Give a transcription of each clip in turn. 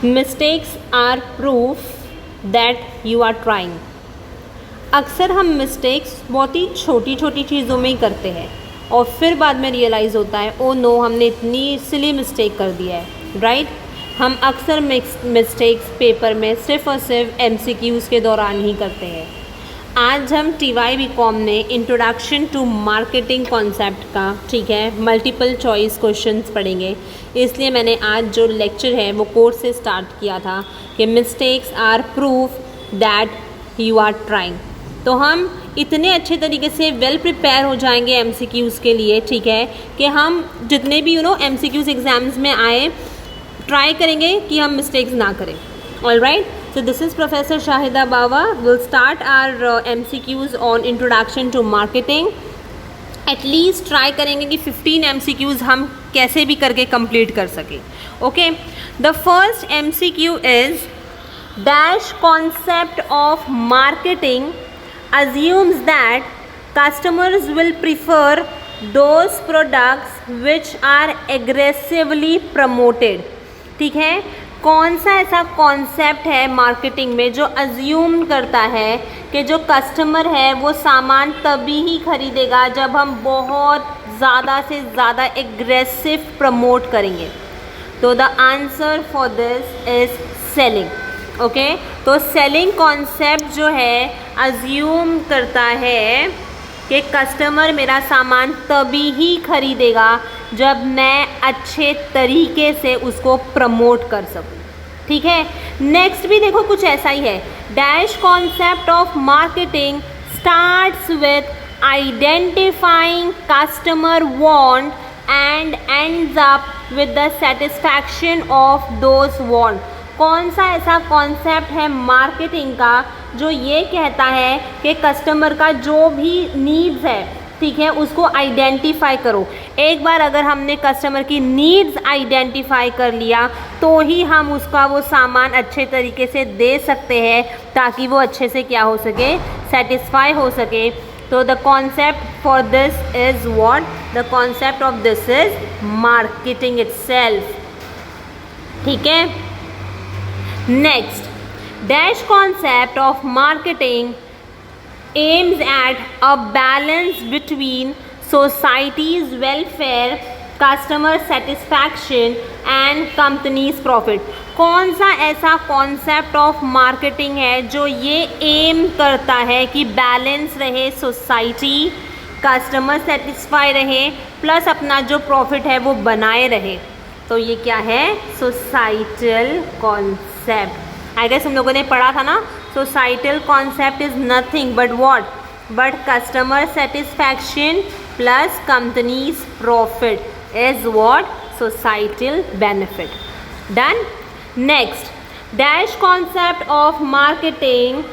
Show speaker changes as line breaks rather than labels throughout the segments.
Mistakes are proof that you are trying. अक्सर हम mistakes बहुत ही छोटी छोटी चीज़ों में ही करते हैं और फिर बाद में रियलाइज़ होता है ओ नो, हमने इतनी सिली मिस्टेक कर दिया है, राइट। हम अक्सर मिस्टेक्स पेपर में सिर्फ और सिर्फ MCQs के दौरान ही करते हैं। आज हम TY-BCom ने इंट्रोडक्शन टू मार्केटिंग कॉन्सेप्ट का, ठीक है, मल्टीपल चॉइस क्वेश्चंस पढ़ेंगे। इसलिए मैंने आज जो लेक्चर है वो कोर्स से स्टार्ट किया था कि mistakes are proof that you are trying. तो हम इतने अच्छे तरीके से वेल प्रिपेयर हो जाएंगे MCQs के लिए, ठीक है, कि हम जितने भी MCQs एग्जाम्स में आए ट्राई करेंगे कि हम मिस्टेक्स ना करें। All right, so this is Professor Shahida Bawa. We'll start our MCQs on introduction to marketing. At least try करेंगे कि 15 MCQs हम कैसे भी करके complete कर सकें। Okay, the first MCQ is dash concept of marketing assumes that customers will prefer those products which are aggressively promoted। ठीक है, कौन सा ऐसा कॉन्सेप्ट है मार्केटिंग में जो अज्यूम करता है कि जो कस्टमर है वो सामान तभी ही खरीदेगा जब हम बहुत ज़्यादा से ज़्यादा एग्रेसिव प्रमोट करेंगे। तो the answer for this is selling. Okay, तो सेलिंग कॉन्सेप्ट जो है अज्यूम करता है कि कस्टमर मेरा सामान तभी ही खरीदेगा जब मैं अच्छे तरीके से उसको प्रमोट कर सकूं। ठीक है, नेक्स्ट भी देखो कुछ ऐसा ही है। Dash concept of marketing starts with identifying customer want and ends up with the satisfaction of those want. कौन सा ऐसा कॉन्सेप्ट है मार्केटिंग का जो ये कहता है कि कस्टमर का जो भी नीड्स है, ठीक है, उसको आइडेंटिफाई करो। एक बार अगर हमने कस्टमर की नीड्स आइडेंटिफाई कर लिया तो ही हम उसका वो सामान अच्छे तरीके से दे सकते हैं ताकि वो अच्छे से क्या हो सके, सेटिस्फाई हो सके। तो the concept for this is what? The concept of this is marketing itself. ठीक है, next, dash concept of marketing aims at a balance between society's welfare, customer satisfaction and company's profit। कौन सा ऐसा concept of marketing है जो ये M करता है कि बैलेंस रहे, सोसाइटी, कस्टमर सेटिस्फाई रहे, प्लस अपना जो प्रॉफिट है वो बनाए रहे। तो ये क्या है? Societal concept. आई गेस हम लोगों ने पढ़ा था ना, societal concept is nothing but what? But customer satisfaction plus companies profit is what? Societal benefit. Done. Next, dash concept of marketing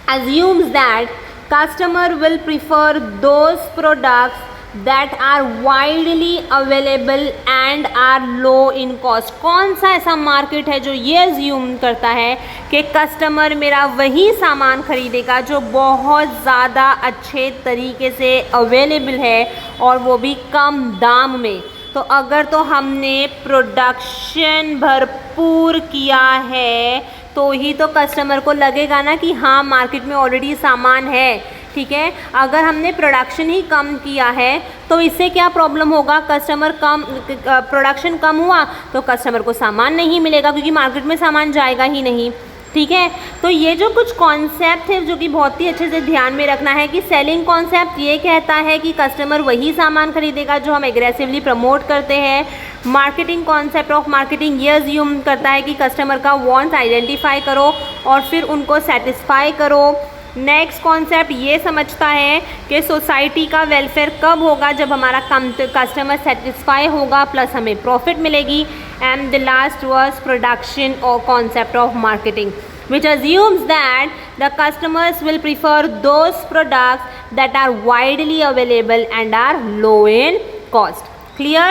assumes that customer will prefer those products that are widely available and are low in cost। कौन सा ऐसा market है जो ये assume करता है कि customer मेरा वही सामान खरीदेगा जो बहुत ज़्यादा अच्छे तरीके से अवेलेबल है और वो भी कम दाम में। तो अगर तो हमने प्रोडक्शन भरपूर किया है तो ही तो कस्टमर को लगेगा ना कि हाँ मार्केट में ऑलरेडी सामान है। ठीक है, अगर हमने प्रोडक्शन ही कम किया है तो इससे क्या प्रॉब्लम होगा? प्रोडक्शन कम हुआ तो कस्टमर को सामान नहीं मिलेगा क्योंकि मार्केट में सामान जाएगा ही नहीं। ठीक है, तो ये जो कुछ कॉन्सेप्ट है जो कि बहुत ही अच्छे से ध्यान में रखना है कि सेलिंग कॉन्सेप्ट ये कहता है कि कस्टमर वही सामान खरीदेगा जो हम एग्रेसिवली प्रमोट करते हैं। मार्केटिंग कॉन्सेप्ट ऑफ मार्केटिंग ये अज्यूम करता है कि कस्टमर का वांट्स आइडेंटिफाई करो और फिर उनको सेटिस्फाई करो। नेक्स्ट कॉन्सेप्ट ये समझता है कि सोसाइटी का वेलफेयर कब होगा? जब हमारा कस्टमर सेटिस्फाई होगा प्लस हमें प्रॉफिट मिलेगी। And the last was production और concept of marketing which assumes that the customers will prefer those products that are widely available and are low in cost। Clear?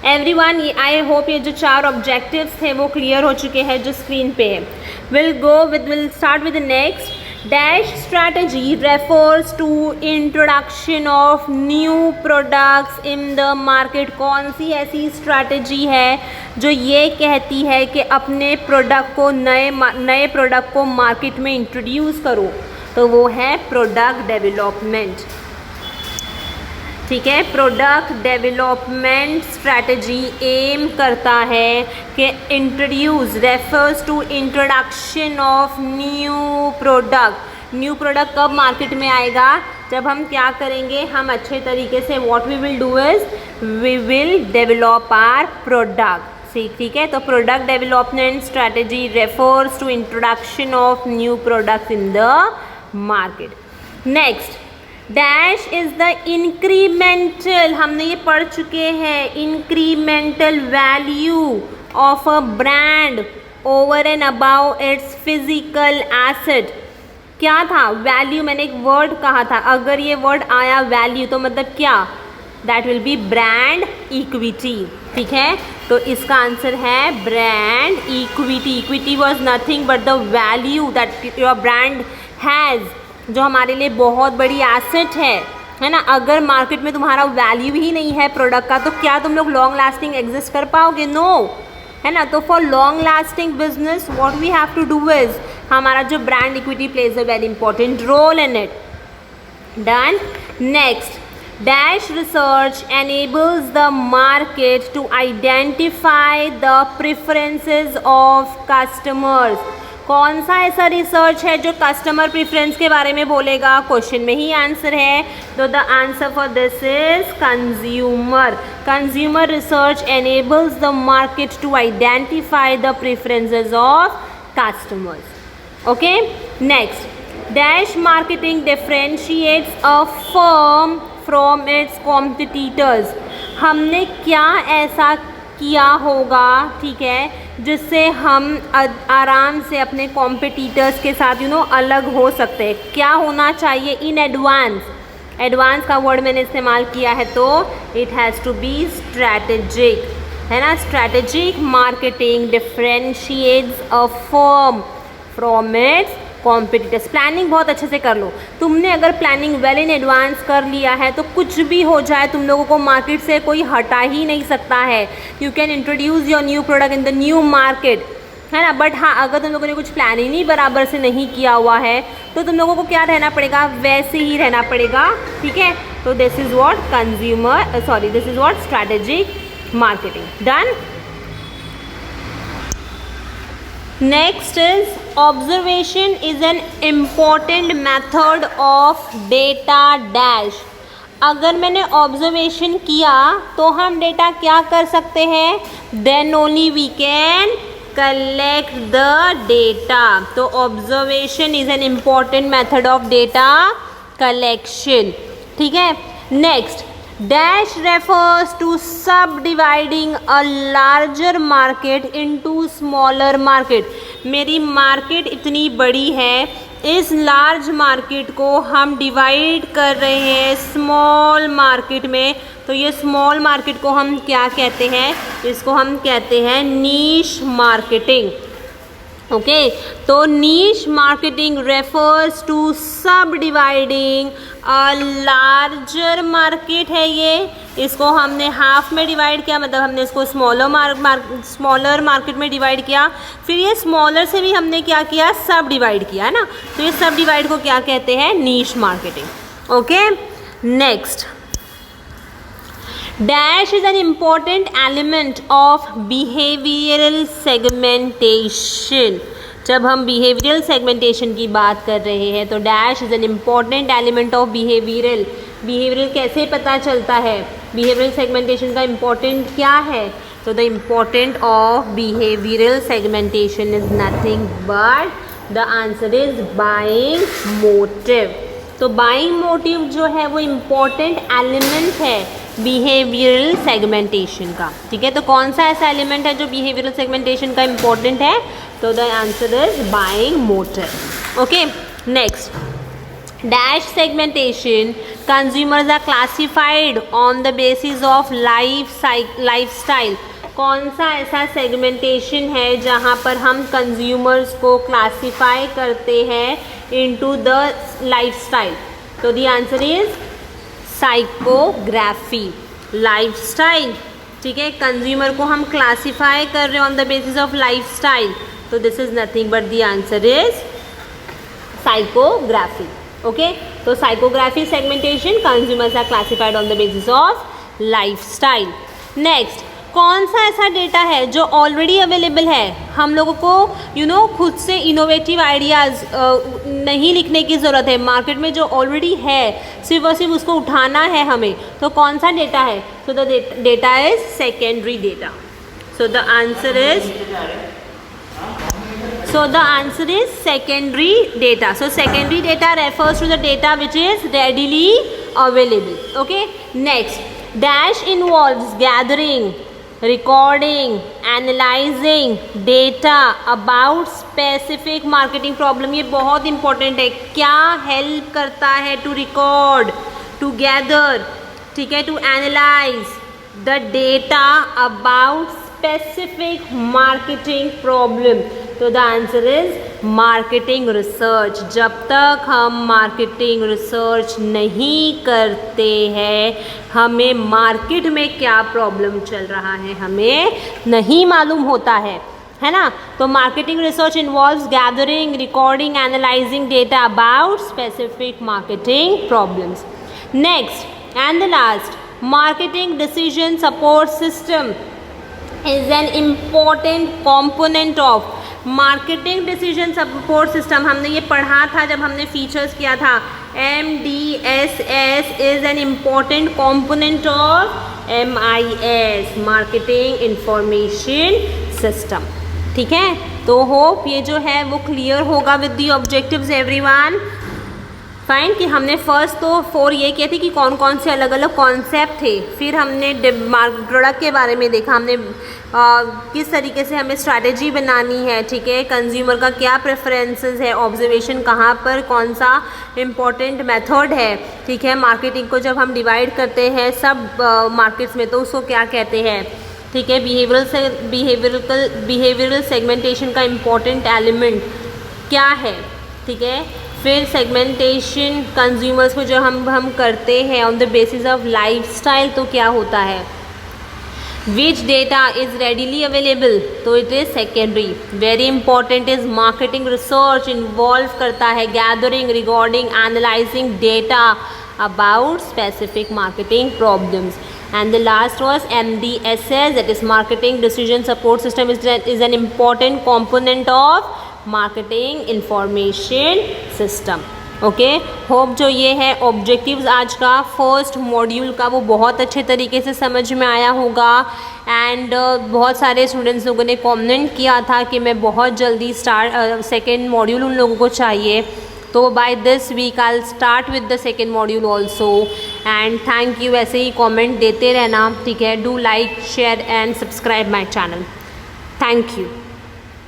Everyone, I hope ये जो 4 objectives थे वो clear हो चुके हैं जो screen पे है। We'll start with the next। Dash strategy refers to introduction of new products in the market। कौन सी ऐसी strategy है जो ये कहती है कि अपने प्रोडक्ट को नए प्रोडक्ट को मार्केट में इंट्रोड्यूस करो, तो वो है प्रोडक्ट डेवलपमेंट। ठीक है, प्रोडक्ट डेवलपमेंट स्ट्रैटेजी एम करता है कि introduce refers to introduction of new product कब मार्केट में आएगा, जब हम क्या करेंगे, हम अच्छे तरीके से what we will do is we will develop our product. ठीक है, तो product development strategy refers to introduction of new products in the market. Next, dash is the incremental, हमने ये पढ़ चुके हैं, incremental value of a brand over and above its physical asset. क्या था वैल्यू, मैंने एक वर्ड कहा था, अगर ये वर्ड आया वैल्यू तो मतलब क्या, that will be brand equity. ठीक है, तो इसका आंसर है brand equity. Equity was nothing but the value that your brand has, जो हमारे लिए बहुत बड़ी एसेट है ना। अगर मार्केट में तुम्हारा वैल्यू ही नहीं है प्रोडक्ट का, तो क्या तुम लोग लॉन्ग लास्टिंग एग्जिस्ट कर पाओगे? नो, है ना। तो for long lasting business what we have to do is, हमारा जो brand equity plays a very important role in it. Done. Next, dash research enables the market to identify the preferences of customers। कौन सा ऐसा research है जो customer preference के बारे में बोलेगा? क्वेश्चन में ही आंसर है, तो the answer for this is consumer research enables the market to identify the preferences of customers। okay, next, dash marketing differentiates a firm from its competitors। हमने क्या ऐसा किया होगा, ठीक है, जिससे हम आराम से अपने कॉम्पिटिटर्स के साथ अलग हो सकते हैं? क्या होना चाहिए इन एडवांस का वर्ड मैंने इस्तेमाल किया है, तो it has to be strategic, है ना। Strategic marketing differentiates a firm from its competitors. Planning बहुत अच्छे से कर लो। तुमने अगर प्लानिंग वेल इन एडवांस कर लिया है तो कुछ भी हो जाए तुम लोगों को मार्केट से कोई हटा ही नहीं सकता है। You can introduce your new product in the new market, है ना। बट हाँ, अगर तुम लोगों ने कुछ प्लानिंग ही बराबर से नहीं किया हुआ है तो तुम लोगों को क्या रहना पड़ेगा, वैसे ही रहना पड़ेगा। ठीक है, तो this is what strategic marketing. Done. Next is observation is an important method of data dash। अगर मैंने ऑब्जर्वेशन किया तो हम डेटा क्या कर सकते हैं, then only we can collect the data। तो observation is an important method of data collection। ठीक है। Next, dash refers to subdividing a larger market into smaller market। मेरी मार्केट इतनी बड़ी है, इस लार्ज मार्केट को हम डिवाइड कर रहे हैं स्मॉल मार्केट में, तो ये स्मॉल मार्केट को हम क्या कहते हैं, इसको हम कहते हैं नीश मार्केटिंग। ओके, तो नीश मार्केटिंग रेफर्स टू सब डिवाइडिंग अ लार्जर मार्केट है ये, इसको हमने हाफ में डिवाइड किया, मतलब हमने इसको स्मॉलर मार्केट में डिवाइड किया, फिर ये स्मॉलर से भी हमने क्या किया, सब डिवाइड किया, है ना। तो ये सब डिवाइड को क्या कहते हैं, niche marketing. Okay, next, dash is an important element of behavioural segmentation. जब हम बिहेवियरल सेगमेंटेशन की बात कर रहे हैं तो dash is an important element of behavioural कैसे पता चलता है, बिहेवियरल सेगमेंटेशन का इम्पॉर्टेंट क्या है, तो the important of behavioural segmentation is nothing but the answer is buying motive. तो बाइंग मोटिव जो है वो इम्पॉर्टेंट एलिमेंट है बिहेवियरल सेगमेंटेशन का। ठीक है, तो कौन सा ऐसा एलिमेंट है जो बिहेवियरल सेगमेंटेशन का इम्पॉर्टेंट है, तो the answer is buying motive. Okay, next, dash segmentation consumers are classified on the basis of lifestyle. कौन सा ऐसा सेगमेंटेशन है जहाँ पर हम कंज्यूमर्स को क्लासिफाई करते हैं इनटू द लाइफस्टाइल, तो the answer is psychography, lifestyle. ठीक है, कंज्यूमर को हम क्लासीफाई कर रहे हैं on the basis of lifestyle, तो this is nothing but the answer is psychography. Okay, तो psychography segmentation, consumers are classified on the basis of lifestyle. Next, कौन सा ऐसा डेटा है जो ऑलरेडी अवेलेबल है, हम लोगों को खुद से इनोवेटिव आइडियाज़ नहीं लिखने की ज़रूरत है, मार्केट में जो ऑलरेडी है सिर्फ और सिर्फ उसको उठाना है हमें, तो कौन सा डेटा है? So the data is secondary data. So the answer is secondary data. So secondary data refers to the data which is readily available. Okay, next, dash involves gathering, recording, analyzing data about specific marketing problem। ये बहुत important है, क्या help करता है to record, to gather, ठीक है, to analyze the data about specific marketing problem। तो the answer is marketing research. जब तक हम मार्केटिंग रिसर्च नहीं करते हैं, हमें मार्केट में क्या प्रॉब्लम चल रहा है हमें नहीं मालूम होता है ना। तो marketing research involves gathering, recording, analysing data about specific marketing problems. Next and the last, marketing decision support system is an important component of marketing decision support system. हमने ये पढ़ा था जब हमने फीचर्स किया था। MDSS is an important component of MIS, marketing information system. ठीक है, तो होप ये जो है वो क्लियर होगा with the objectives everyone. Fine कि हमने फर्स्ट तो 4 ये किए थे कि कौन कौन से अलग अलग कॉन्सेप्ट थे, फिर हमने प्रोडक्ट के बारे में देखा, हमने किस तरीके से हमें स्ट्रैटेजी बनानी है, ठीक है, कंज्यूमर का क्या प्रेफरेंसेस है, ऑब्जर्वेशन कहाँ पर कौन सा इम्पॉर्टेंट मेथड है, ठीक है, मार्केटिंग को जब हम डिवाइड करते हैं सब मार्केट्स में तो उसको क्या कहते हैं, ठीक है, बिहेवियरल सेगमेंटेशन का इम्पॉर्टेंट एलिमेंट क्या है, ठीक है, फिर सेगमेंटेशन कंज्यूमर्स को जो हम करते हैं on the basis of lifestyle तो क्या होता है, which data is readily available तो it is secondary. Very important is marketing research involve करता है gathering, recording, analysing data about specific marketing problems. And the last was MDSS, that is Marketing Decision Support System, is an important component of Marketing Information System. Okay, hope जो ये है objectives आज का first module का वो बहुत अच्छे तरीके से समझ में आया होगा। एंड बहुत सारे स्टूडेंट्स लोगों ने कमेंट किया था कि मैं बहुत जल्दी सेकेंड मॉड्यूल उन लोगों को चाहिए, तो by this week I start with the second module also. And thank you, ऐसे ही कमेंट देते रहना, ठीक है, do like, share and subscribe my channel. Thank you.